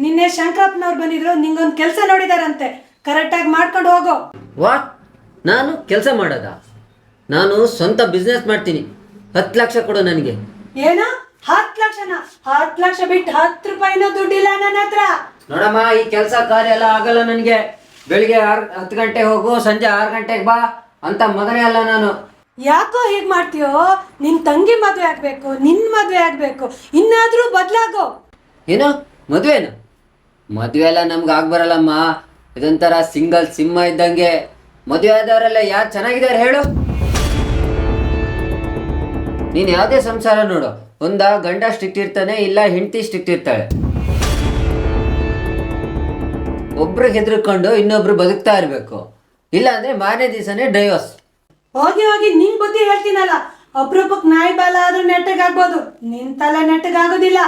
ನಿನ್ನೆ ಶಂಕರಪ್ಪನವ್ರು ಬಂದಿದ್ರು, ನಿಂಗೊಂದು ಕೆಲಸ ನೋಡಿದಾರಂತೆ, ಕರೆಕ್ಟಾಗಿ ಮಾಡ್ಕೊಂಡು ಹೋಗೋ. ವಾಟ್? ನಾನು ಕೆಲಸ ಮಾಡೋದಾ? ನಾನು ಸ್ವಂತ ಬಿಸ್ನೆಸ್ ಮಾಡ್ತೀನಿ. 10 ಲಕ್ಷ ಕೊಡು ನನಗೆ. ಏನೋ 10 ಲಕ್ಷನ? 10 ಲಕ್ಷ ಬಿಟ್ಟು 10 ರೂಪಾಯಿನೂ ದುಡ್ಡಿಲ್ಲ ನನ್ನ ಹತ್ರ. ನೋಡಮ್ಮ, ಈ ಕೆಲಸ ಕಾರ್ಯ ಎಲ್ಲ ಆಗಲ್ಲ ನನಗೆ. ಬೆಳಿಗ್ಗೆ 10 ಗಂಟೆಗೆ ಹೋಗು, ಸಂಜೆ 6 ಗಂಟೆಗೆ ಬಾ ಅಂತ ಮಗನೇ ಅಲ್ಲ ನಾನು. ಯಾಕೋ ಹೀಗೆ ಮಾಡ್ತೀಯೋ? ನಿನ್ ತಂಗಿ ಮದುವೆ ಆಗ್ಬೇಕು, ನಿನ್ ಮದುವೆ ಆಗ್ಬೇಕು, ಇನ್ನಾದ್ರೂ ಬದಲಾಗೋ. ಏನೋ ಮದುವೆನ? ಮದುವೆ ಎಲ್ಲ ನಮ್ಗೆ ಆಗ್ಬರಲ್ಲಮ್ಮ. ಇದೊಂಥರ ಸಿಂಗಲ್ ಸಿಂಹ ಇದ್ದಂಗೆ. ಮದುವೆ ಆದವರೆಲ್ಲ ಯಾರು ಚೆನ್ನಾಗಿದ್ದಾರೆ ಹೇಳು? ನೀನು ಯಾವುದೇ ಸಂಸಾರ ನೋಡು, ಗಂಡ ಸ್ಟ್ರಿಕ್ಟ್ ಇರ್ತಾನೆ, ಇಲ್ಲ ಹೆಂಡತಿ ಸ್ಟ್ರಿಕ್ಟ್ ಇರ್ತಾಳೆ. ಒಬ್ರಿಗೆ ಹೆದರ್ಕೊಂಡು ಇನ್ನೊಬ್ರು ಬದುಕ್ತಾ ಇರಬೇಕು, ಇಲ್ಲ ಅಂದ್ರೆ ಮಾರನೇ ದಿವಸನೇ ಡೈವರ್ಸ್. ಹೋಗಿ ಹೋಗಿ ನಿನ್ ಬುದ್ಧಿ ಹೇಳ್ತೀನಲ್ಲ, ಒಬ್ರೊಬ್ಬಕ್ ನಾಯಿ ಬಾಲ ಆದ್ರೂ ನೆಟ್ಟಗಾಗ್ಬೋದು, ನಿನ್ ತಲೆ ನೆಟ್ಟಗಾಗೋದಿಲ್ಲ.